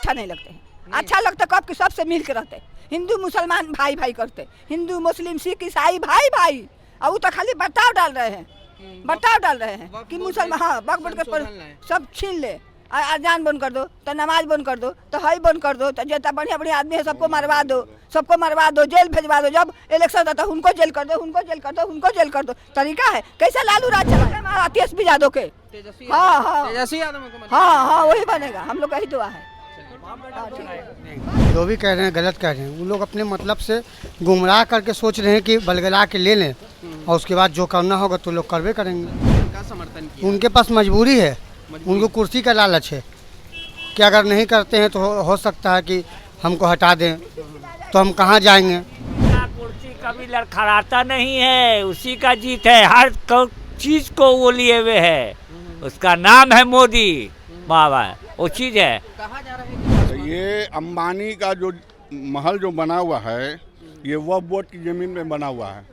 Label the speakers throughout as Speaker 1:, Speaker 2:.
Speaker 1: अच्छा नहीं लगते हैं। अच्छा लगता कब कि सबसे मिल के रहते, हिंदू मुसलमान भाई भाई करते, हिंदू मुस्लिम सिख ईसाई भाई भाई। और वो तो खाली बर्ताव डाल रहे हैं, बर्ताव डाल रहे हैं कि मुसलमान हाँ बक बट के सब छीन ले। अजान बंद कर दो तो नमाज बंद कर दो तो हई बंद कर दो तो जितना बढ़िया बढ़िया आदमी है सबको मरवा दो, सबको मरवा दो, जेल भेजवा दो। जब इलेक्शन आता उनको जेल कर दो, उनको जेल कर दो, उनको जेल कर दो। तरीका है कैसा लालू राज चला तेजस्वी यादव के। हाँ हाँ
Speaker 2: तेजस्वी यादव
Speaker 1: हाँ वही बनेगा, हम लोग का ही दुआ है।
Speaker 3: जो भी कह रहे हैं गलत कह रहे हैं। वो लोग अपने मतलब से गुमराह करके सोच रहे हैं कि बलगला के ले लें और उसके बाद जो करना होगा तो लोग करवे करेंगे।
Speaker 2: का समर्थन किया।
Speaker 3: उनके पास मजबूरी है, उनको कुर्सी का लालच है कि अगर नहीं करते हैं तो हो सकता है कि हमको हटा दें तो हम कहाँ जाएंगे।
Speaker 4: कुर्सी कभी लड़खड़ाता नहीं है, उसी का जीत है। हर चीज को वो लिए हुए है, उसका नाम है मोदी बाबा, वो चीज है।
Speaker 2: कहाँ जा रहे हैं?
Speaker 5: ये अंबानी का जो महल जो बना हुआ है ये वक्फ बोर्ड की ज़मीन में बना हुआ है।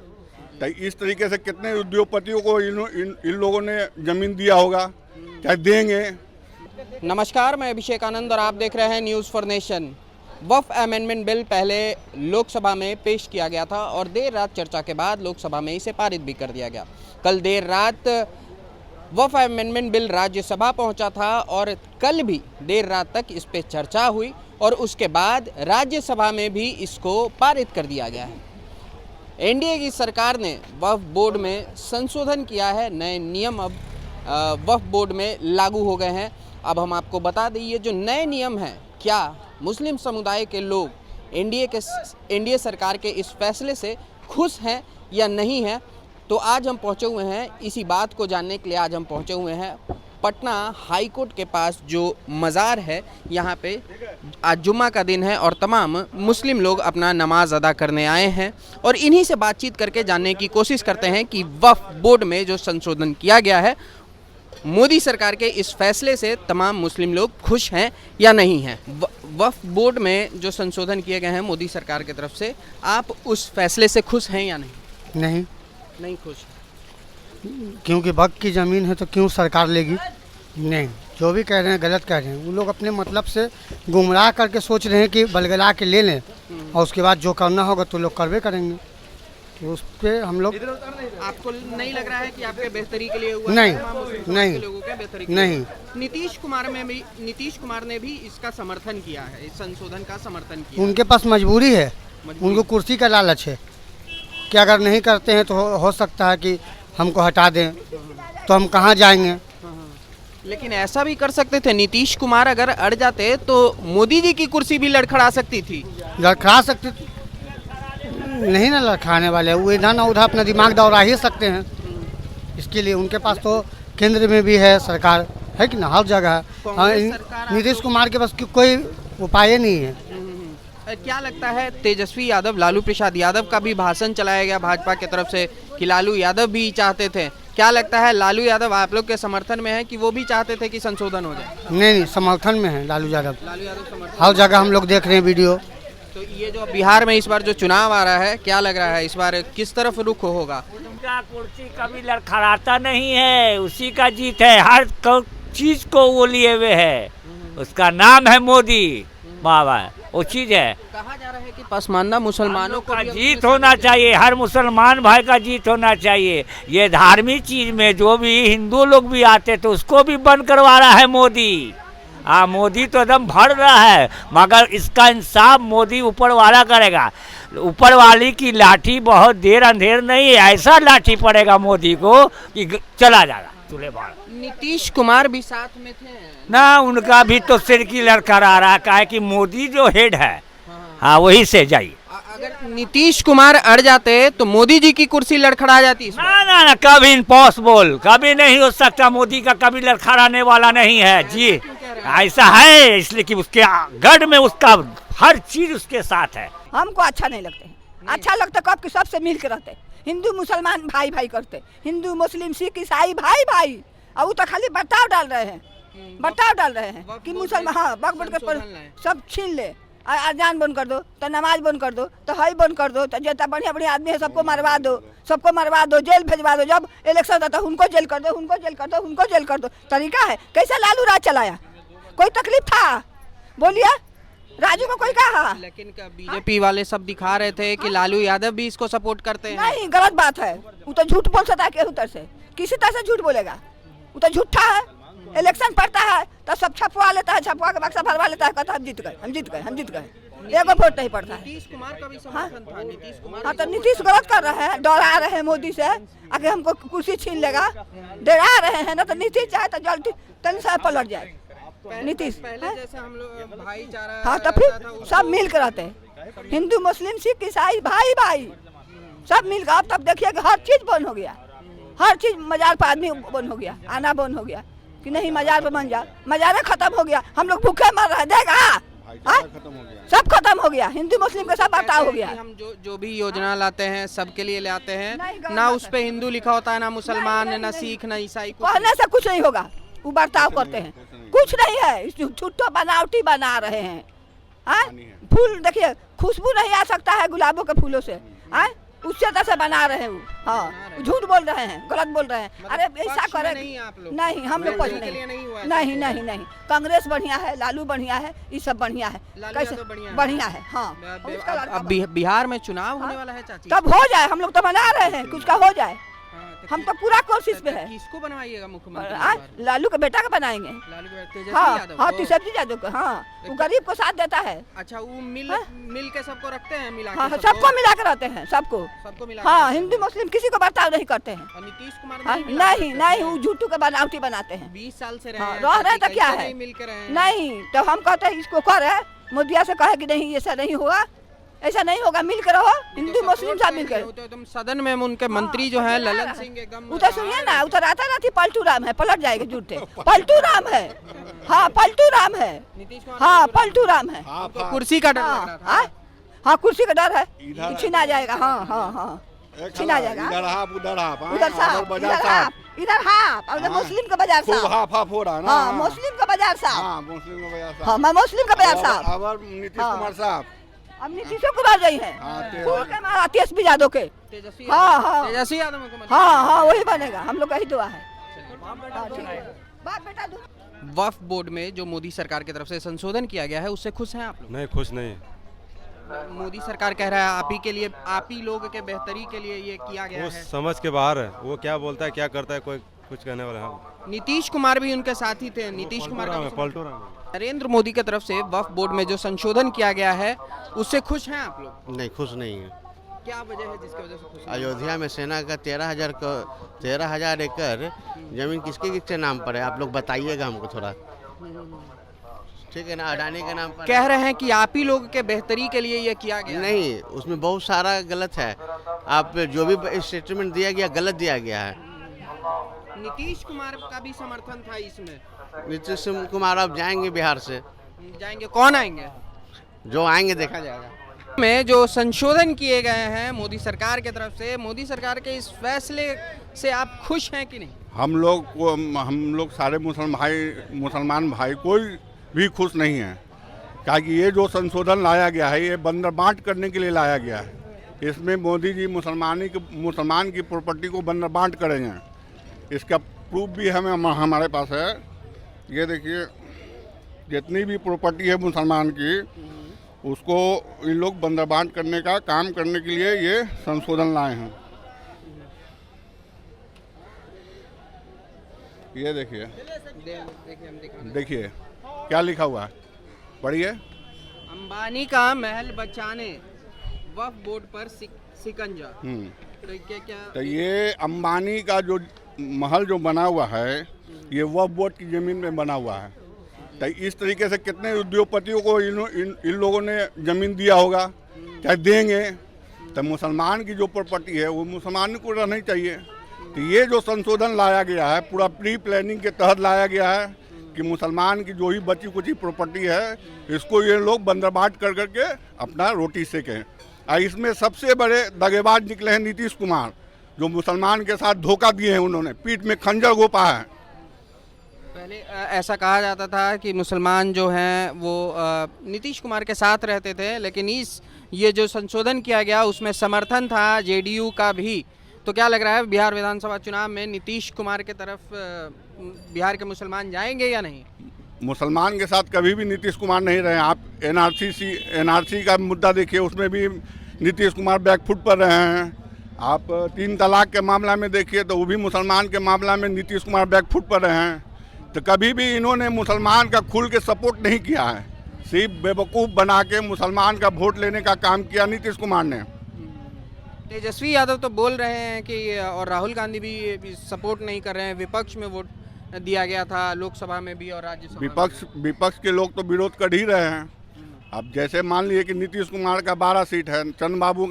Speaker 5: तो इस तरीके से कितने उद्योगपतियों को इन लोगों ने ज़मीन दिया होगा, क्या देंगे।
Speaker 2: नमस्कार, मैं अभिषेक आनंद और आप देख रहे हैं news for nation. Waqf amendment bill पहले लोकसभा में पेश किया गया था और देर रात चर्चा के बाद लोकसभा में इसे पारित भी कर दिया गया। कल देर रात वक्फ अमेंडमेंट बिल राज्यसभा पहुंचा था और कल भी देर रात तक इस पे चर्चा हुई और उसके बाद राज्यसभा में भी इसको पारित कर दिया गया है। एनडीए की सरकार ने वक्फ बोर्ड में संशोधन किया है, नए नियम अब वक्फ बोर्ड में लागू हो गए हैं। अब हम आपको बता दें ये जो नए नियम हैं, क्या मुस्लिम समुदाय के लोग एनडीए सरकार के इस फैसले से खुश हैं या नहीं हैं। तो आज हम पहुंचे हुए हैं इसी बात को जानने के लिए। आज हम पहुंचे हुए हैं पटना हाई कोर्ट के पास जो मज़ार है, यहाँ पे आज जुम्मा का दिन है और तमाम मुस्लिम लोग अपना नमाज अदा करने आए हैं और इन्हीं से बातचीत करके जानने की कोशिश करते हैं कि वक्फ बोर्ड में जो संशोधन किया गया है, मोदी सरकार के इस फैसले से तमाम मुस्लिम लोग खुश हैं या नहीं हैं। वक्फ बोर्ड में जो संशोधन किए गए हैं मोदी सरकार की तरफ से, आप उस फैसले से खुश हैं या नहीं? नहीं खुश।
Speaker 3: क्योंकि वक्फ की ज़मीन है तो क्यों सरकार लेगी? नहीं, जो भी कह रहे हैं गलत कह रहे हैं। वो लोग अपने मतलब से गुमराह करके सोच रहे हैं कि बलगला के ले लें और उसके बाद जो करना होगा तो लोग करवे करेंगे। तो उस पर हम लोग
Speaker 2: आपको नहीं लग रहा है कि आपके बेहतरी के लिए हुआ?
Speaker 3: नहीं,
Speaker 2: नहीं, लोगों के बेहतरी के लिए
Speaker 3: नहीं।
Speaker 2: नीतीश कुमार ने भी इसका समर्थन किया है, इस संशोधन का समर्थन किया।
Speaker 3: उनके पास मजबूरी है, उनको कुर्सी का लालच है कि अगर नहीं करते हैं तो हो सकता है कि हमको हटा दें तो हम कहाँ जाएंगे।
Speaker 2: लेकिन ऐसा भी कर सकते थे, नीतीश कुमार अगर अड़ जाते तो मोदी जी की कुर्सी भी लड़खड़ा सकती थी।
Speaker 3: लड़खड़ा सकते नहीं ना, लड़खाने वाले वो इधर ना उधर अपना दिमाग दौड़ा ही सकते हैं। इसके लिए उनके पास तो केंद्र में भी है सरकार, है कि ना, हर जगह है। नीतीश कुमार के पास कोई उपाय नहीं है।
Speaker 2: क्या लगता है, तेजस्वी यादव, लालू प्रसाद यादव का भी भाषण चलाया गया भाजपा की तरफ से कि लालू यादव भी चाहते थे। क्या लगता है लालू यादव आप लोग के समर्थन में है कि वो भी चाहते थे कि संशोधन हो जाए?
Speaker 3: नहीं, समर्थन में है लालू यादव।
Speaker 2: समर्थन
Speaker 3: हर जगह हम लोग देख रहे हैं वीडियो।
Speaker 2: तो ये जो बिहार में इस बार जो चुनाव आ रहा है, क्या लग रहा है इस बार किस तरफ रुख होगा?
Speaker 4: उनका कुर्सी कभी लड़खड़ाता नहीं है, उसी का जीत है। हर चीज को वो लिए हुए है, उसका नाम है मोदी बाबा, वो चीज है।
Speaker 2: कहा जा रहा है कि पसमानदा मुसलमानों
Speaker 4: का जीत होना चाहिए, हर मुसलमान भाई का जीत होना चाहिए। ये धार्मिक चीज में जो भी हिंदू लोग भी आते तो उसको भी बंद करवा रहा है मोदी। मोदी तो एकदम भर रहा है, मगर इसका इंसाफ मोदी ऊपर वाला करेगा। ऊपर वाली की लाठी बहुत देर अंधेर नहीं है, ऐसा लाठी पड़ेगा मोदी को कि चला जाएगा चूल्हे बाहर।
Speaker 2: नीतीश कुमार भी साथ में थे
Speaker 4: ना, उनका भी तो सिर की लड़खड़ा रहा है कि मोदी जो हेड है, हाँ वही से जाइए।
Speaker 2: अगर नीतीश कुमार अड़ जाते तो मोदी जी की कुर्सी लड़खड़ा जाती।
Speaker 4: ना, कभी इम्पॉसिबल, कभी नहीं हो सकता। मोदी का कभी लड़खड़ाने वाला नहीं है जी, ऐसा है इसलिए कि उसके गढ़ में उसका हर चीज उसके साथ है।
Speaker 1: हमको अच्छा नहीं लगते हैं। अच्छा लगता कब कि सबसे मिल के रहते, हिंदू मुसलमान भाई भाई करते, हिंदू मुस्लिम सिख ईसाई भाई भाई। और वो तो खाली बर्ताव डाल रहे हैं, बर्ताव डाल रहे हैं कि मुसलमान हाँ बक बट के सब छीन ले। अजान बंद कर दो तो नमाज बंद कर दो तो हई बंद कर दो तो जितना बढ़िया बढ़िया आदमी है सबको मरवा दो, सबको मरवा दो, जेल भेजवा दो। जब इलेक्शन आता उनको जेल कर दो, उनको जेल कर दो, उनको जेल कर दो। तरीका है कैसा लालू राज चलाया? कोई तकलीफ था? बोलिए, राजू को कोई कहा?
Speaker 2: लेकिन बीजेपी वाले सब दिखा रहे थे कि लालू यादव भी इसको सपोर्ट करते हैं।
Speaker 1: नहीं, गलत बात है। वो तो झूठ बोल सकता है केहू तरह से, किसी तरह से झूठ बोलेगा। वो तो झूठा है। इलेक्शन पड़ता है तो सब छपवा लेता है, छपवा के बक्सा भरवा लेता है, कहता है हम जीत गए, हम जीत गए, हम जीत गए। एगो वोट नहीं पड़ता है।
Speaker 2: नीतीश कुमार का भी समर्थन था। नीतीश कुमार
Speaker 1: हाँ, तो नीतीश गलत कर रहे हैं, डरा रहे हैं मोदी से, आगे हमको कुर्सी छीन लेगा, डरा रहे हैं ना। तो नीतीश चाहे तो जल्दी तन से पलट जाए नीतीश।
Speaker 2: पहले जैसे हम लोग भाईचारा
Speaker 1: हाँ, तो फिर सब मिल कर रहते हैं, हिंदू मुस्लिम सिख ईसाई भाई भाई सब मिल कर। अब तब देखिए कि हर चीज बंद हो गया, हर चीज मजार पर आदमी बंद हो गया, आना बंद हो गया कि नहीं मजार पर बन जा, मजारे खत्म हो गया, हम लोग भूखे मर रहे, देगा
Speaker 5: खत्म हो गया,
Speaker 1: सब खत्म हो गया, हिंदू मुस्लिम का सब बर्ताव हो गया।
Speaker 2: हम जो भी योजना लाते हैं सबके लिए लाते हैं,
Speaker 1: नहीं, गलत
Speaker 2: ना
Speaker 1: बात
Speaker 2: उस पे हिंदू लिखा होता है, ना मुसलमान, ना सिख, ना ईसाई।
Speaker 1: कहने से कुछ नहीं होगा, वो बर्ताव करते हैं, कुछ नहीं है, छुट्टो बनावटी बना रहे हैं। हाँ? फूल देखिए, खुशबू नहीं आ सकता है गुलाबों के फूलों से, हाँ? उससे तरह बना रहे हैं वो। हाँ, झूठ बोल रहे हैं, गलत बोल रहे हैं। अरे ऐसा करे
Speaker 2: नहीं आप लोग?
Speaker 1: नहीं, हम लोग कुछ नहीं, नहीं नहीं नहीं। कांग्रेस बढ़िया है, लालू बढ़िया है, ये सब बढ़िया है।
Speaker 2: लालू
Speaker 1: कैसे
Speaker 2: यादव बढ़िया है?
Speaker 1: बढ़िया है, हाँ।
Speaker 2: अब बिहार में चुनाव होने वाला है चाची।
Speaker 1: तब हो जाए, हम लोग तो बना रहे हैं, कुछ का हो जाए, हम तो पूरा कोशिश पे है।
Speaker 2: किसको बनवाइएगा मुख्यमंत्री?
Speaker 1: लालू के बेटा का बनाएंगे।
Speaker 2: लालू के तेजस्वी
Speaker 1: हाँ
Speaker 2: यादव
Speaker 1: हाँ,
Speaker 2: को?
Speaker 1: तेजस्वी यादव को, हाँ, वो गरीब को साथ देता है।
Speaker 2: अच्छा, वो मिल के सबको रखते हैं, मिला
Speaker 1: हाँ,
Speaker 2: के
Speaker 1: सबको मिला के रहते हैं, सबको
Speaker 2: मिला
Speaker 1: हाँ, हिंदू मुस्लिम किसी को बर्ताव नहीं करते हैं।
Speaker 2: और नीतीश कुमार
Speaker 1: हाँ,
Speaker 2: नहीं मिला
Speaker 1: नहीं नहीं, वो झूठू के बनावटी बनाते हैं।
Speaker 2: 20 साल से
Speaker 1: हाँ,
Speaker 2: रहे
Speaker 1: रह रहे तो क्या है,
Speaker 2: नहीं मिल के रहे।
Speaker 1: नहीं तो हम कहते हैं इसको करे, मोदिया से कहे कि नहीं ऐसा नहीं होगा, ऐसा नहीं होगा, मिल कर रहो, हिंदू मुस्लिम सब मिल कर।
Speaker 2: तुम सदन में उनके मंत्री जो है ललन सिंह एकदम
Speaker 1: उधर सुनिए ना, उधर आता रहती पलटू राम है, पलट जाएगा झूठे, पलटू राम है। हाँ, पलटू राम है।
Speaker 2: नीतीश कुमार
Speaker 1: हाँ, पलटू राम है।
Speaker 2: उनको कुर्सी का डर लग रहा था।
Speaker 1: हाँ, हाँ, कुर्सी का डर है, छीना जाएगा। हाँ हाँ हाँ, छीना जाएगा।
Speaker 5: इधर हाफ उधर हाफ,
Speaker 1: उधर साफ, इधर हाफ, इधर हाफ, और मुस्लिम का बाजार
Speaker 5: खूब
Speaker 1: साफ।
Speaker 5: हाफ हाफ हो रहा है ना।
Speaker 1: हाँ, मुस्लिम का बाजार साफ।
Speaker 5: हाँ, मुस्लिम का बाजार साफ।
Speaker 1: हाँ, मैं मुस्लिम का बाजार साफ।
Speaker 5: अब नीतीश कुमार साहब,
Speaker 1: अब नीतीश कुमार रही है,
Speaker 5: हाँ,
Speaker 1: फूल के मारा तेजस्वी यादव के।
Speaker 2: तेजस्वी
Speaker 1: हाँ हाँ
Speaker 2: तेजस्वी यादव मुख्यमंत्री।
Speaker 1: हाँ हाँ, वही बनेगा, हम लोग का ही दुआ है। हाँ, ठीक है। बाप बेटा दूर।
Speaker 2: वक्फ बोर्ड में जो मोदी सरकार की तरफ से संशोधन किया गया है उससे खुश हैं आप लोग?
Speaker 6: नहीं, खुश नहीं।
Speaker 2: मोदी सरकार कह रहा है आप ही के लिए, आप ही लोग के बेहतरी के लिए ये किया गया
Speaker 6: वो
Speaker 2: है।
Speaker 6: समझ के बाहर है, वो क्या बोलता है क्या करता है, कोई कुछ कहने वाला है।
Speaker 2: नीतीश कुमार भी उनके साथी थे। नीतीश कुमार का भी
Speaker 6: पलटू राम है।
Speaker 2: नरेंद्र मोदी की तरफ से वक्फ बोर्ड में जो संशोधन किया गया है उससे खुश हैं आप लोग?
Speaker 7: नहीं, खुश नहीं है।
Speaker 2: क्या वजह है जिसकी वजह से खुश नहीं?
Speaker 7: अयोध्या में सेना का 13,000 एकड़ जमीन किसके किसके नाम पर है, आप लोग बताइएगा हमको थोड़ा, ठीक है ना। अडानी के नाम पर
Speaker 2: कह रहे हैं कि आप ही लोग के बेहतरी के लिए ये किया गया है।
Speaker 7: नहीं, उसमें बहुत सारा गलत है। आप जो भी स्टेटमेंट दिया गया गलत दिया गया है।
Speaker 2: नीतीश कुमार का भी समर्थन था इसमें।
Speaker 7: नीतीश कुमार अब जाएंगे बिहार से,
Speaker 2: जाएंगे, कौन आएंगे?
Speaker 7: जो आएंगे देखा जाएगा।
Speaker 2: में जो संशोधन किए गए हैं मोदी सरकार की तरफ से, मोदी सरकार के इस फैसले से आप खुश हैं कि नहीं?
Speaker 5: हम लोग सारे मुसलमान भाई कोई भी खुश नहीं है, क्योंकि ये जो संशोधन लाया गया है ये बंदर बांट करने के लिए लाया गया है। इसमें मोदी जी मुसलमान की प्रॉपर्टी को बंदर बांट करेंगे। इसका प्रूफ भी हमारे पास है। ये देखिए, जितनी भी प्रॉपर्टी है मुसलमान की उसको इन लोग बंदर बांट करने का काम करने के लिए ये संशोधन लाए हैं। ये देखिए क्या लिखा हुआ है, पढ़िए।
Speaker 2: अंबानी का महल बचाने वक्फ बोर्ड पर शिकंजा। तो क्या
Speaker 5: तो ये अंबानी का जो महल जो बना हुआ है ये वक्फ बोर्ड की ज़मीन में बना हुआ है। तो इस तरीके से कितने उद्योगपतियों को इन लोगों ने ज़मीन दिया होगा, क्या देंगे। तो मुसलमान की जो प्रॉपर्टी है वो मुसलमान को रहनी चाहिए। तो ये जो संशोधन लाया गया है पूरा प्री प्लानिंग के तहत लाया गया है कि मुसलमान की जो ही बची कुची प्रॉपर्टी है इसको ये लोग बंदरबाट कर करके अपना रोटी सेकें। और इसमें सबसे बड़े दगेबाज निकले हैं नीतीश कुमार, जो मुसलमान के साथ धोखा दिए हैं, उन्होंने पीठ में खंजर घोंपा है।
Speaker 2: पहले ऐसा कहा जाता था कि मुसलमान जो हैं वो नीतीश कुमार के साथ रहते थे, लेकिन ये जो संशोधन किया गया उसमें समर्थन था जेडीयू का भी। तो क्या लग रहा है बिहार विधानसभा चुनाव में नीतीश कुमार के तरफ बिहार के मुसलमान जाएंगे या नहीं?
Speaker 5: मुसलमान के साथ कभी भी नीतीश कुमार नहीं रहे। आप एनआरसी का मुद्दा देखिए, उसमें भी नीतीश कुमार बैकफुट पर रहे हैं। आप 3 तलाक के मामला में देखिए तो वो भी मुसलमान के मामला में नीतीश कुमार बैकफुट पर रहे हैं। तो कभी भी इन्होंने मुसलमान का खुल के सपोर्ट नहीं किया है, सिर्फ बेवकूफ़ बना के मुसलमान का वोट लेने का काम किया नीतीश कुमार ने।
Speaker 2: तेजस्वी यादव तो बोल रहे हैं कि और राहुल गांधी भी सपोर्ट नहीं कर रहे हैं, विपक्ष में वोट दिया गया था लोकसभा में भी और राज्यसभा
Speaker 5: विपक्ष के लोग तो विरोध कर ही रहे हैं। अब जैसे मान लिए कि नीतीश कुमार का 12 सीट है, चंद्रबाबू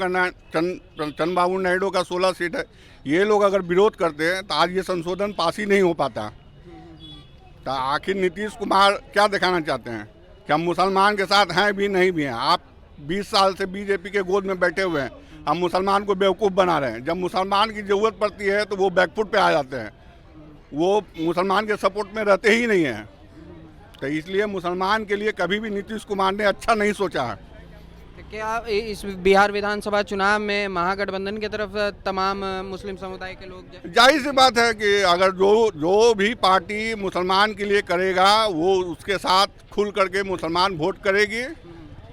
Speaker 5: नायडू का 16 सीट है, ये लोग अगर विरोध करते हैं तो आज ये संशोधन पास ही नहीं हो पाता। तो आखिर नीतीश कुमार क्या दिखाना चाहते हैं कि हम मुसलमान के साथ हैं भी नहीं भी हैं। आप 20 साल से बीजेपी के गोद में बैठे हुए हैं, हम मुसलमान को बेवकूफ़ बना रहे हैं। जब मुसलमान की ज़रूरत पड़ती है तो वो बैकफुट पे आ जाते हैं, वो मुसलमान के सपोर्ट में रहते ही नहीं हैं। तो इसलिए मुसलमान के लिए कभी भी नीतीश कुमार ने अच्छा नहीं सोचा है।
Speaker 2: तो क्या इस बिहार विधानसभा चुनाव में महागठबंधन की तरफ तमाम मुस्लिम समुदाय के लोग
Speaker 5: जाहिर सी बात है कि अगर जो भी पार्टी मुसलमान के लिए करेगा वो उसके साथ खुल करके मुसलमान वोट करेगी,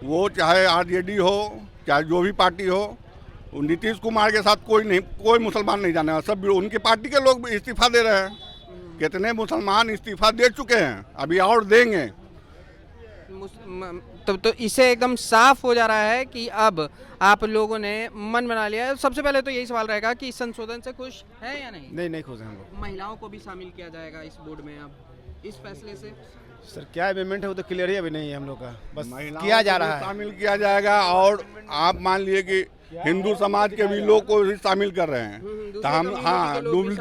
Speaker 5: वो चाहे आरजेडी हो चाहे जो भी पार्टी हो। नीतीश कुमार के साथ कोई मुसलमान नहीं जाने वाला। सब उनकी पार्टी के लोग इस्तीफा दे रहे हैं। कितने मुसलमान इस्तीफा दे चुके हैं, अभी और देंगे।
Speaker 2: तो इससे एकदम साफ हो जा रहा है कि अब आप लोगों ने मन बना लिया है। सबसे पहले तो यही सवाल रहेगा कि इस संशोधन से खुश है या नहीं?
Speaker 8: नहीं खुश हैं हम लोग।
Speaker 2: महिलाओं को भी शामिल किया जाएगा इस बोर्ड में अब इस फैसले से?
Speaker 8: सर क्या अमेंडमेंट है वो तो क्लियर ही अभी नहीं है हम लोग का, बस
Speaker 5: महिलाओं
Speaker 8: किया जा
Speaker 5: को
Speaker 8: रहा
Speaker 5: भी
Speaker 8: है।
Speaker 5: शामिल किया जाएगा। और आप मान लिए कि हिंदू समाज के भी लोग को भी शामिल कर रहे हैं। तो हम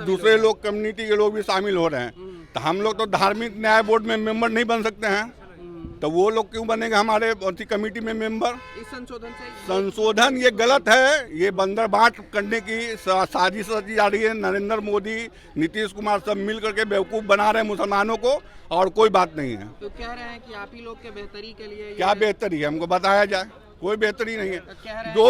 Speaker 5: दूसरे लोग कम्युनिटी के लोग भी शामिल हो रहे हैं। तो हम लोग तो धार्मिक न्याय बोर्ड में मेंबर नहीं बन सकते हैं, तो वो लोग क्यों बनेंगे हमारे कमेटी में मेंबर?
Speaker 2: इस
Speaker 5: संशोधन ये गलत है, ये बंदर बांट करने की साजिश रची जा रही है। नरेंद्र मोदी, नीतीश कुमार सब मिल करके बेवकूफ़ बना रहे हैं मुसलमानों को, और कोई बात नहीं है।
Speaker 2: तो कह रहे हैं कि आप ही लोग के बेहतरी के लिए
Speaker 5: क्या बेहतरी है, हमको बताया जाए। कोई बेहतरी नहीं है। जो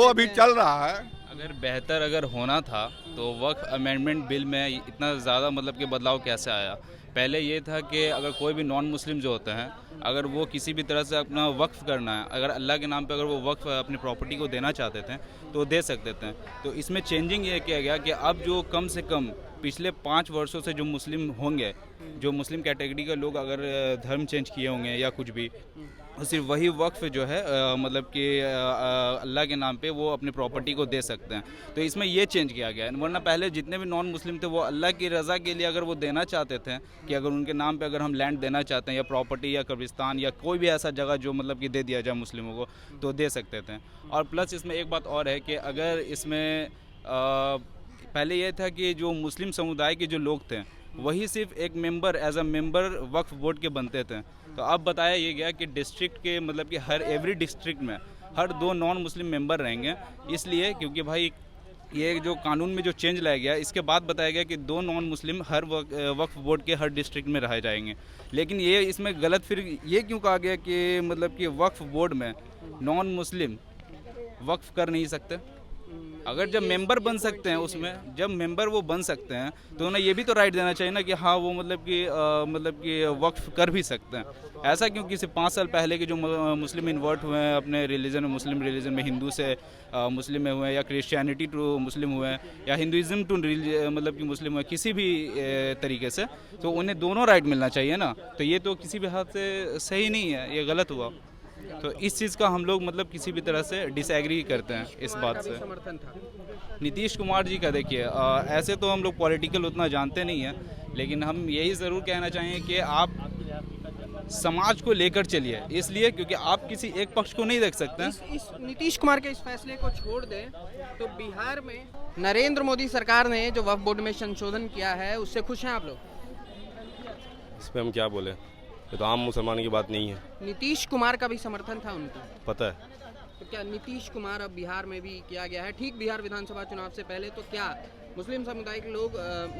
Speaker 5: अभी चल रहा है,
Speaker 9: अगर बेहतर अगर होना था तो वक्फ अमेंडमेंट बिल में इतना ज़्यादा मतलब कि बदलाव कैसे आया? पहले ये था कि अगर कोई भी नॉन मुस्लिम जो होते हैं, अगर वो किसी भी तरह से अपना वक्फ करना है, अगर अल्लाह के नाम पे अगर वो वक्फ अपनी प्रॉपर्टी को देना चाहते थे तो दे सकते थे। तो इसमें चेंजिंग ये किया गया कि अब जो कम से कम पिछले 5 वर्षों से जो मुस्लिम होंगे, जो मुस्लिम कैटेगरी के लोग अगर धर्म चेंज किए होंगे या कुछ भी, सिर्फ वही वक्फ जो है मतलब कि अल्लाह के नाम पे वो अपनी प्रॉपर्टी को दे सकते हैं। तो इसमें ये चेंज किया गया है। वरना पहले जितने भी नॉन मुस्लिम थे वो अल्लाह की रज़ा के लिए अगर वो देना चाहते थे कि अगर उनके नाम पे अगर हम लैंड देना चाहते हैं या प्रॉपर्टी या कब्रिस्तान या कोई भी ऐसा जगह जो मतलब कि दे दिया जाए मुस्लिमों को, तो दे सकते थे। और प्लस इसमें एक बात और है कि अगर इसमें पहले ये था कि जो मुस्लिम समुदाय के जो लोग थे वही सिर्फ एक member as a member Waqf board के बनते थे। तो अब बताया ये गया कि डिस्ट्रिक्ट के मतलब कि हर एवरी डिस्ट्रिक्ट में हर 2 नॉन मुस्लिम मेंबर रहेंगे। इसलिए क्योंकि भाई ये जो कानून में जो चेंज लाया गया, इसके बाद बताया गया कि 2 नॉन मुस्लिम हर वक्फ बोर्ड के हर डिस्ट्रिक्ट में रह जाएंगे। लेकिन ये इसमें गलत फिर ये क्यों कहा गया कि मतलब कि वक्फ बोर्ड में नॉन मुस्लिम वक्फ कर नहीं सकते? अगर जब मेंबर बन सकते हैं उसमें, जब मेंबर वो बन सकते हैं तो उन्हें ये भी तो राइट देना चाहिए ना कि हाँ वो मतलब कि वक्फ कर भी सकते हैं। ऐसा क्यों कि सिर्फ 5 साल पहले के जो मुस्लिम इन्वर्ट हुए हैं अपने रिलीजन में, मुस्लिम रिलीजन में, हिंदू से मुस्लिम में हुए हैं या क्रिश्चियनिटी टू मुस्लिम हुए हैं या हिंदुइज़्म टू मतलब कि मुस्लिम हुए किसी भी तरीके से, तो उन्हें दोनों राइट मिलना चाहिए ना। तो ये तो किसी भी हाथ से सही नहीं है, ये गलत हुआ। तो इस चीज़ का हम लोग मतलब किसी भी तरह से डिसएग्री करते हैं इस बात से।
Speaker 2: समर्थन था
Speaker 9: नीतीश कुमार जी का देखिए, ऐसे तो हम लोग पॉलिटिकल उतना जानते नहीं हैं, लेकिन हम यही ज़रूर कहना चाहेंगे कि आप समाज को लेकर चलिए, इसलिए क्योंकि आप किसी एक पक्ष को नहीं देख सकते हैं।
Speaker 2: इस नीतीश कुमार के इस फैसले को छोड़ दें तो बिहार में नरेंद्र मोदी सरकार ने जो वक्फ बोर्ड में संशोधन किया है उससे खुश हैं आप लोग?
Speaker 6: इस पर हम क्या बोले, ये तो आम मुसलमान की बात नहीं है।
Speaker 2: नीतीश कुमार का भी समर्थन था उनको,
Speaker 6: पता है।
Speaker 2: तो क्या नीतीश कुमार अब बिहार में भी किया गया है ठीक बिहार विधानसभा चुनाव से पहले, तो क्या मुस्लिम समुदाय के लोग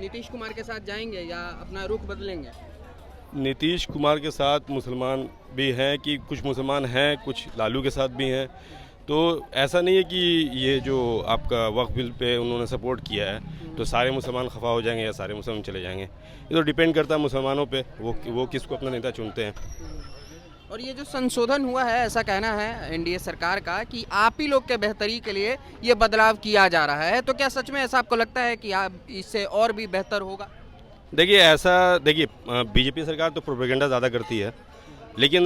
Speaker 2: नीतीश कुमार के साथ जाएंगे या अपना रुख बदलेंगे?
Speaker 6: नीतीश कुमार के साथ मुसलमान भी हैं कि कुछ मुसलमान हैं, कुछ लालू के साथ भी हैं। तो ऐसा नहीं है कि ये जो आपका वक्फ बिल पे उन्होंने सपोर्ट किया है तो सारे मुसलमान खफा हो जाएंगे या सारे मुसलमान चले जाएंगे। ये तो डिपेंड करता है मुसलमानों पे, वो किसको अपना नेता चुनते हैं।
Speaker 2: और ये जो संशोधन हुआ है, ऐसा कहना है एनडीए सरकार का कि आप ही लोग के बेहतरी के लिए ये बदलाव किया जा रहा है, तो क्या सच में ऐसा आपको लगता है कि आप इससे और भी बेहतर होगा?
Speaker 6: देखिए बीजेपी सरकार तो प्रोपेगेंडा ज़्यादा करती है, लेकिन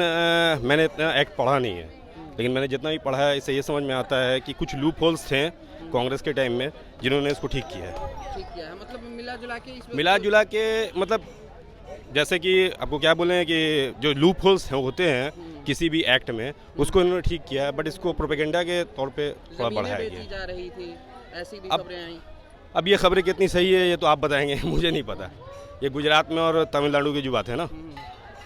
Speaker 6: मैंने इतना एक्ट पढ़ा नहीं है, लेकिन मैंने जितना भी पढ़ा है इससे ये समझ में आता है कि कुछ लूप होल्स थे कांग्रेस के टाइम में जिन्होंने इसको ठीक किया है।
Speaker 2: मतलब
Speaker 6: मिला जुला के मतलब जैसे कि आपको क्या बोले हैं कि जो लूप होल्स होते हैं किसी भी एक्ट में उसको इन्होंने ठीक किया है, बट इसको प्रोपेगेंडा के तौर पे थोड़ा बढ़ाया गया।
Speaker 2: रही थी, ऐसी भी खबरें आई।
Speaker 6: अब ये खबरें कितनी सही है ये तो आप बताएंगे, मुझे नहीं पता। ये गुजरात में और तमिलनाडु की जो बात है ना,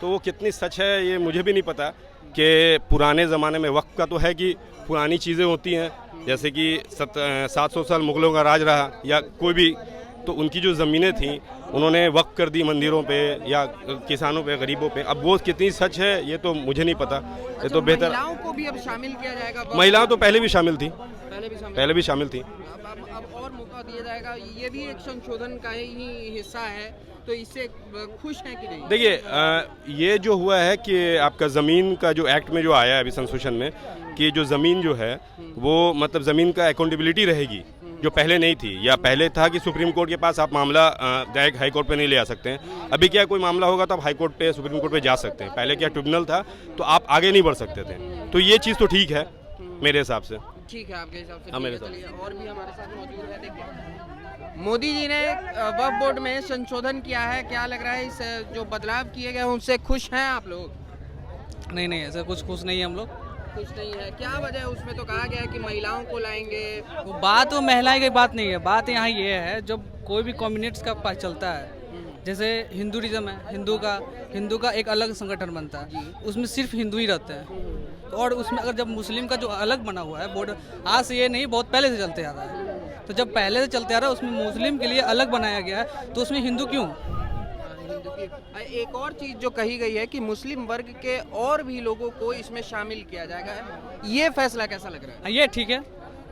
Speaker 6: तो वो कितनी सच है ये मुझे भी नहीं पता। कि पुराने ज़माने में वक्त का तो है कि पुरानी चीज़ें होती हैं, जैसे कि 700 साल मुग़लों का राज रहा या कोई भी, तो उनकी जो ज़मीनें थीं उन्होंने वक्फ कर दी मंदिरों पे या किसानों पे, गरीबों पे। अब वो कितनी सच है ये तो मुझे नहीं पता। ये तो बेहतर
Speaker 2: महिलाओं को भी अब शामिल किया जाएगा।
Speaker 6: महिलाओं तो पहले भी शामिल थी,
Speaker 2: पहले
Speaker 6: भी शामिल थी।
Speaker 2: अब और मौका दिया जाएगा, ये भी एक संशोधन का ही हिस्सा है, तो इससे खुश हैं कि नहीं?
Speaker 6: देखिए ये जो हुआ है कि आपका ज़मीन का जो एक्ट में जो आया है अभी संशोधन में कि जो ज़मीन जो है वो मतलब ज़मीन का अकाउंटेबिलिटी रहेगी, जो पहले नहीं थी। या पहले था कि सुप्रीम कोर्ट के पास आप मामला डायरेक्ट हाई कोर्ट पे नहीं ले आ सकते हैं। अभी क्या कोई मामला होगा तो आप हाई कोर्ट पे, सुप्रीम कोर्ट पे जा सकते हैं। पहले क्या ट्रिब्यूनल था तो आप आगे नहीं बढ़ सकते थे। तो ये चीज़ तो ठीक है मेरे हिसाब से।
Speaker 2: ठीक है आपके हिसाब से?
Speaker 6: हाँ, मेरे हिसाब
Speaker 2: चलिए, और भी हमारे साथ मौजूद है, देखिए। मोदी जी ने वक्फ बोर्ड में संशोधन किया है, क्या लग रहा है इस जो बदलाव किए गए उनसे खुश हैं आप लोग?
Speaker 10: नहीं, ऐसा कुछ खुश नहीं है हम लोग।
Speaker 2: खुश नहीं है, क्या वजह है? उसमें तो कहा गया है कि महिलाओं को लाएंगे।
Speaker 10: वो बात वो महिलाएं की बात नहीं है, बात यहाँ ये है जब कोई भी कम्युनिट्स का पास चलता है, जैसे हिंदुइज्म है, हिंदू का एक अलग संगठन बनता है, उसमें सिर्फ हिंदू ही रहते हैं। और उसमें अगर जब मुस्लिम का जो अलग बना हुआ है बोर्ड, आज से ये नहीं बहुत पहले से चलते आ रहा है, तो जब पहले से चलते आ रहा है उसमें मुस्लिम के लिए अलग बनाया गया है, तो उसमें हिंदू क्यों?
Speaker 2: एक और चीज जो कही गई है कि मुस्लिम वर्ग के और भी लोगों को इसमें शामिल किया जाएगा, ये फैसला कैसा लग रहा है?
Speaker 10: ये ठीक है,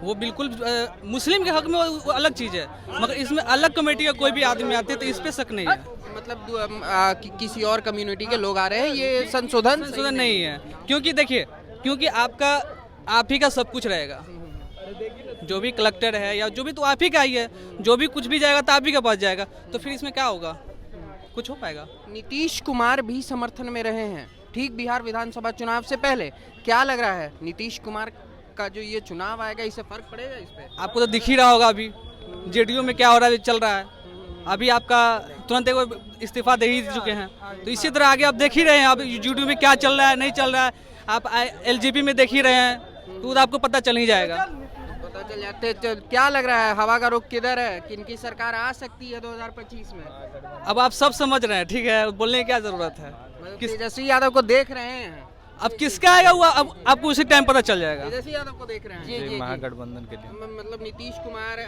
Speaker 10: वो बिल्कुल मुस्लिम के हक में वो अलग चीज़ है, मगर इसमें अलग कमेटी का कोई भी आदमी आते तो इस पे शक नहीं है।
Speaker 2: मतलब किसी और कम्युनिटी के लोग आ रहे हैं, ये संशोधन
Speaker 10: नहीं है। क्योंकि देखिए, क्योंकि आप ही का सब कुछ रहेगा, जो भी कलेक्टर है या जो भी, तो आप ही का ही है, जो भी कुछ भी जाएगा तो आप ही के पास जाएगा, तो फिर इसमें क्या होगा? कुछ हो पाएगा?
Speaker 2: नीतीश कुमार भी समर्थन में रहे हैं ठीक बिहार विधानसभा चुनाव से पहले, क्या लग रहा है नीतीश कुमार का जो ये चुनाव आएगा इससे फर्क पड़ेगा इस पे?
Speaker 10: आपको तो दिख ही रहा होगा अभी जेडीयू में क्या हो रहा है, चल रहा है अभी। आपका तुरंत एक इस्तीफा दे ही चुके हैं, तो इसी तरह आगे आप देख ही रहे हैं अब जेडीयू में क्या चल रहा है, नहीं चल रहा है। आप एलजेपी में देख ही रहे हैं, तो आपको पता चल ही जाएगा।
Speaker 2: पता चल जाते। तो क्या लग रहा है हवा का रुख किधर है, किनकी सरकार आ सकती है 2025 में?
Speaker 10: अब आप सब समझ रहे हैं, ठीक है, बोलने की क्या जरूरत है?
Speaker 2: तेजस्वी यादव को देख रहे हैं,
Speaker 10: अब किसका आएगा वो अब आपको उसी टाइम पता चल जाएगा।
Speaker 2: तेजस्वी यादव को देख रहे हैं जी,
Speaker 10: महागठबंधन के लिए।
Speaker 2: मतलब नीतीश कुमार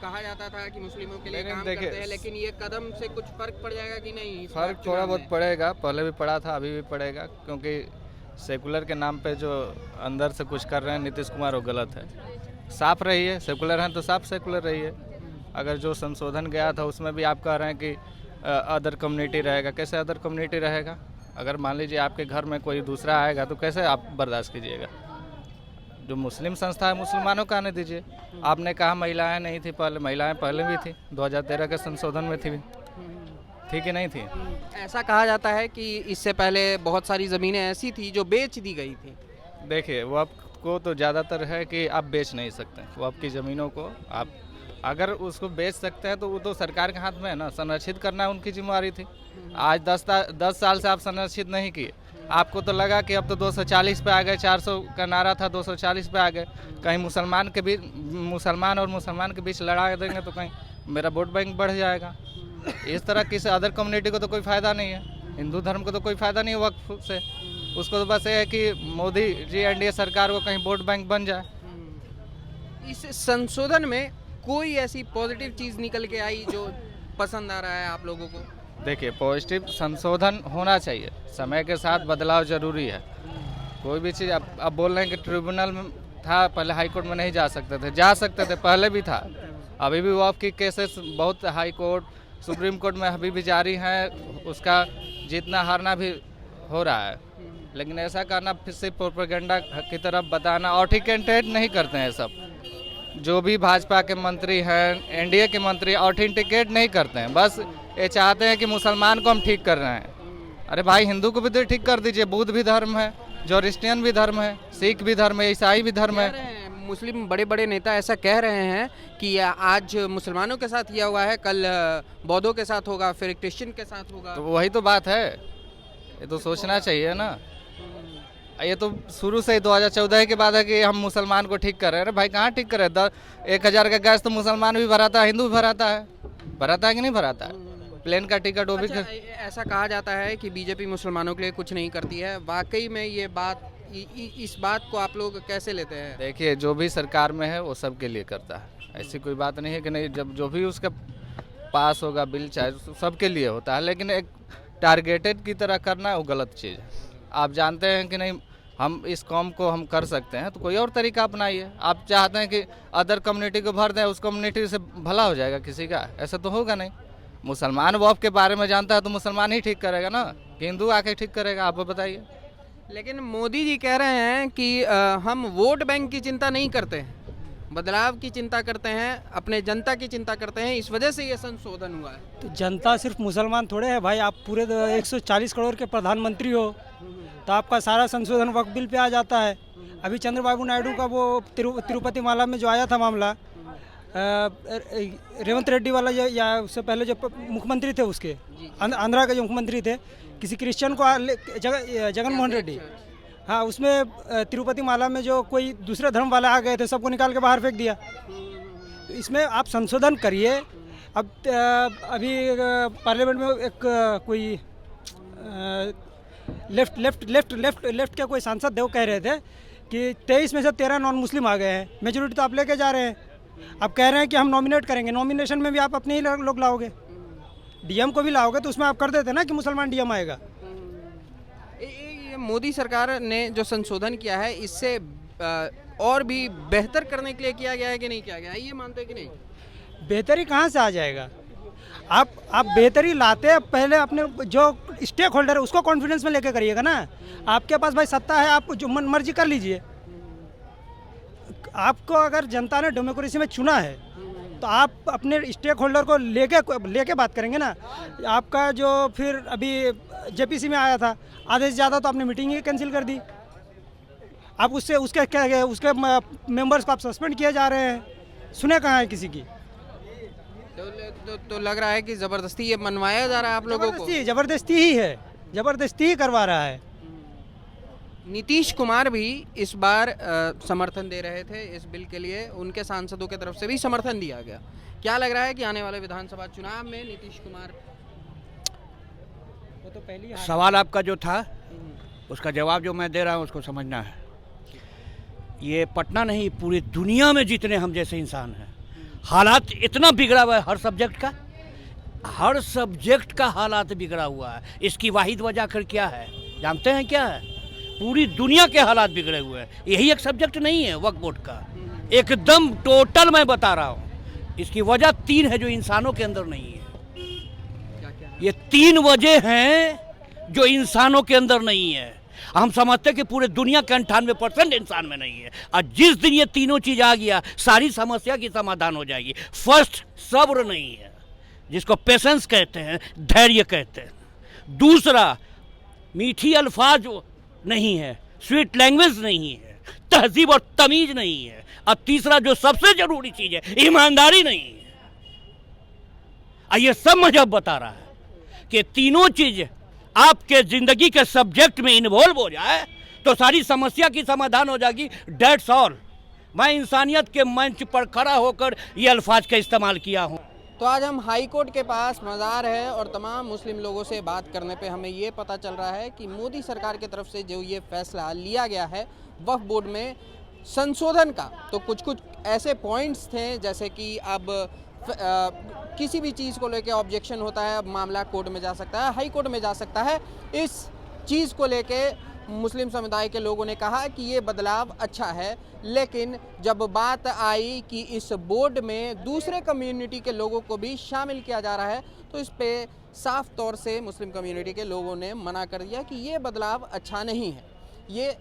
Speaker 2: कहा जाता था कि मुस्लिमों के लिए काम करते हैं, लेकिन ये कदम से कुछ फर्क पड़ जाएगा कि नहीं?
Speaker 11: फर्क थोड़ा बहुत पड़ेगा, पहले भी पड़ा था, अभी भी पड़ेगा, क्योंकि सेकुलर के नाम पे जो अंदर से कुछ कर रहे हैं नीतीश कुमार वो गलत है। साफ रही है, सेकुलर हैं तो साफ सेकुलर रही है। अगर जो संशोधन गया था उसमें भी आप कह रहे हैं कि अदर कम्युनिटी रहेगा, कैसे अदर कम्युनिटी रहेगा? अगर मान लीजिए आपके घर में कोई दूसरा आएगा तो कैसे आप बर्दाश्त कीजिएगा? जो मुस्लिम संस्था है मुसलमानों का आने दीजिए। आपने कहा महिलाएं नहीं थी पहले, महिलाएं पहले भी थी, 2013 के संशोधन में थी कि नहीं थी?
Speaker 2: ऐसा कहा जाता है कि इससे पहले बहुत सारी ज़मीनें ऐसी थी जो बेच दी गई थी।
Speaker 11: देखिए, वो आपको तो ज़्यादातर है कि आप बेच नहीं सकते, वो आपकी ज़मीनों को आप अगर उसको बेच सकते हैं तो वो तो सरकार के हाथ में है ना, संरक्षित करना उनकी जिम्मेवारी थी। आज 10 साल से आप संरक्षित नहीं किए, आपको तो लगा कि अब तो 240 पे आ गए, 400 का नारा था 240 पे आ गए, कहीं मुसलमान और मुसलमान के बीच लड़ा देंगे तो कहीं मेरा वोट बैंक बढ़ जाएगा। इस तरह किसी अदर कम्युनिटी को तो कोई फ़ायदा नहीं है, हिंदू धर्म को तो कोई फ़ायदा नहीं है वक्फ से। उसको तो बस ये है कि मोदी जी एनडीए सरकार को कहीं वोट बैंक बन जाए।
Speaker 2: इस संशोधन में कोई ऐसी पॉजिटिव चीज़ निकल के आई जो पसंद आ रहा है आप लोगों को?
Speaker 11: देखिए, पॉजिटिव संशोधन होना चाहिए, समय के साथ बदलाव जरूरी है। कोई भी चीज़ अब बोल रहे हैं कि ट्रिब्यूनल था, पहले हाई कोर्ट में नहीं जा सकते थे, जा सकते थे, पहले भी था। अभी भी वक्फ की केसेस बहुत हाई कोर्ट, सुप्रीम कोर्ट में अभी भी जारी हैं, उसका जीतना हारना भी हो रहा है। लेकिन ऐसा करना फिर से प्रोपेगेंडा की तरफ बताना, ऑथेंटिकेट नहीं करते हैं सब। जो भी भाजपा के मंत्री हैं, एनडीए के मंत्री ऑथेंटिकेट नहीं करते हैं, बस ये चाहते हैं कि मुसलमान को हम ठीक कर रहे हैं। अरे भाई, हिंदू को भी तो ठीक कर दीजिए, बुद्ध भी धर्म है, क्रिश्चियन भी धर्म है, सिख भी धर्म है, ईसाई भी धर्म है।
Speaker 2: मुस्लिम बड़े बड़े नेता ऐसा कह रहे हैं कि आज मुसलमानों के साथ किया हुआ है, कल बौद्धों के साथ होगा, फिर क्रिश्चियन के साथ होगा।
Speaker 11: तो वही तो बात है, ये तो सोचना चाहिए ना। ये तो शुरू से ही 2014 के बाद है कि हम मुसलमान को ठीक कर रहे हैं। अरे भाई, कहाँ ठीक कर रहे हैं? 1000 का गैस तो मुसलमान भी भराता है, हिंदू भी भराता है कि नहीं भराता है? प्लेन का टिकट वो भी।
Speaker 2: ऐसा कहा जाता है कि बीजेपी मुसलमानों के लिए कुछ नहीं करती है, वाकई में ये बात, इस बात को आप लोग कैसे लेते हैं?
Speaker 11: देखिए, जो भी सरकार में है वो सबके लिए करता है, ऐसी कोई बात नहीं है कि नहीं। जब जो भी उसका पास होगा बिल, चाहे सबके लिए होता है, लेकिन एक टारगेटेड की तरह करना वो गलत चीज़ है। आप जानते हैं कि नहीं, हम इस कौम को हम कर सकते हैं, तो कोई और तरीका अपनाइए। आप चाहते हैं कि अदर कम्युनिटी को भर दें, उस कम्युनिटी से भला हो जाएगा किसी का? ऐसा तो होगा नहीं। मुसलमान वक्फ के बारे में जानता है तो मुसलमान ही ठीक करेगा ना, कि हिंदू आके ठीक करेगा? आप बताइए।
Speaker 2: लेकिन मोदी जी कह रहे हैं कि हम वोट बैंक की चिंता नहीं करते हैं, बदलाव की चिंता करते हैं, अपने जनता की चिंता करते हैं, इस वजह से ये संशोधन हुआ है।
Speaker 12: तो जनता सिर्फ मुसलमान थोड़े है भाई, आप पूरे 140 करोड़ के प्रधानमंत्री हो, तो आपका सारा संशोधन वक्फ बिल पे आ जाता है। अभी चंद्रबाबू नायडू का वो तिरुपति माला में जो आया था मामला, रेवंत रेड्डी वाला, या उससे पहले जो मुख्यमंत्री थे उसके, आंध्रा के जो मुख्यमंत्री थे, किसी क्रिश्चियन को जगन मोहन रेड्डी, हाँ, उसमें तिरुपति माला में जो कोई दूसरे धर्म वाले आ गए थे, सबको निकाल के बाहर फेंक दिया। तो इसमें आप संशोधन करिए। अब अभी पार्लियामेंट में एक कोई लेफ्ट के कोई सांसद थे, वो कह रहे थे कि 23 में से 13 नॉन मुस्लिम आ गए हैं, मेजोरिटी तो आप लेके जा रहे हैं। अब कह रहे हैं कि हम नॉमिनेट करेंगे, नॉमिनेशन में भी आप अपने ही लोग लाओगे, डीएम को भी लाओगे, तो उसमें आप कर देते ना कि मुसलमान डीएम आएगा।
Speaker 2: मोदी सरकार ने जो संशोधन किया है, इससे और भी बेहतर करने के लिए किया गया है कि नहीं किया गया है, ये मानते हैं कि नहीं?
Speaker 12: बेहतरी कहाँ से आ जाएगा? आप बेहतरी लाते हैं, पहले अपने जो स्टेक होल्डर है उसको कॉन्फिडेंस में लेके करिएगा ना। आपके पास भाई सत्ता है, आप जो मर्जी कर लीजिए। आपको अगर जनता ने डेमोक्रेसी में चुना है तो आप अपने स्टेक होल्डर को लेके बात करेंगे ना। आपका जो फिर अभी जेपीसी में आया था, आधे से ज़्यादा तो आपने मीटिंग ही कैंसिल कर दी। आप उसके मेंबर्स को आप सस्पेंड किए जा रहे हैं, सुने कहाँ है किसी की?
Speaker 2: तो लग रहा है कि ज़बरदस्ती ये मनवाया जा रहा है आप लोगों को।
Speaker 12: ज़बरदस्ती ही है, ज़बरदस्ती ही करवा रहा है।
Speaker 2: नीतीश कुमार भी इस बार समर्थन दे रहे थे इस बिल के लिए, उनके सांसदों की तरफ से भी समर्थन दिया गया। क्या लग रहा है कि आने वाले विधानसभा चुनाव में नीतीश कुमार?
Speaker 12: वो तो पहली
Speaker 13: सवाल आपका जो था उसका जवाब जो मैं दे रहा हूँ उसको समझना है। ये पटना नहीं, पूरी दुनिया में जितने हम जैसे इंसान हैं, हालात इतना बिगड़ा हुआ है, हर सब्जेक्ट का हालात बिगड़ा हुआ है। इसकी वाहिद वजह कर क्या है जानते हैं? क्या है? पूरी दुनिया के हालात बिगड़े हुए हैं। यही एक सब्जेक्ट नहीं है वक्फ बोर्ड का, एकदम टोटल मैं बता रहा हूँ। इसकी वजह 3 है जो इंसानों के अंदर नहीं है। ये 3 वजह हैं जो इंसानों के अंदर नहीं है। हम समझते हैं कि पूरे दुनिया के 98% इंसान में नहीं है, और जिस दिन ये तीनों चीज आ गया सारी समस्या की समाधान हो जाएगी। फर्स्ट, सब्र नहीं है, जिसको पेशेंस कहते हैं, धैर्य कहते हैं। दूसरा, मीठी अल्फाज नहीं है, स्वीट लैंग्वेज नहीं है, तहजीब और तमीज नहीं है। और तीसरा जो सबसे जरूरी चीज है, ईमानदारी नहीं है। और ये सब मजहब बता रहा है कि तीनों चीज आपके जिंदगी के सब्जेक्ट में इन्वॉल्व हो जाए तो सारी समस्या की समाधान हो जाएगी। That's all. मैं इंसानियत के मंच पर खड़ा होकर ये अल्फाज का इस्तेमाल किया हूँ।
Speaker 2: तो आज हम हाई कोर्ट के पास मज़ार है और तमाम मुस्लिम लोगों से बात करने पे हमें ये पता चल रहा है कि मोदी सरकार की तरफ से जो ये फैसला लिया गया है वक्फ बोर्ड में संशोधन का, तो कुछ ऐसे पॉइंट्स थे जैसे कि अब किसी भी चीज़ को लेके ऑब्जेक्शन होता है, अब मामला कोर्ट में जा सकता है, हाई कोर्ट में जा सकता है। इस चीज़ को लेके मुस्लिम समुदाय के लोगों ने कहा कि ये बदलाव अच्छा है, लेकिन जब बात आई कि इस बोर्ड में दूसरे कम्युनिटी के लोगों को भी शामिल किया जा रहा है तो इस पे साफ तौर से मुस्लिम कम्युनिटी के लोगों ने मना कर दिया कि ये बदलाव अच्छा नहीं है। ये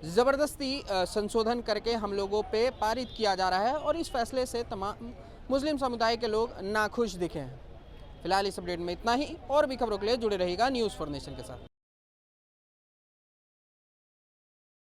Speaker 2: ज़बरदस्ती संशोधन करके हम लोगों पे पारित किया जा रहा है और इस फैसले से तमाम मुस्लिम समुदाय के लोग नाखुश दिखे हैं। फिलहाल इस अपडेट में इतना ही, और भी खबरों के लिए जुड़े रहिएगा न्यूज़ फॉर नेशन के साथ।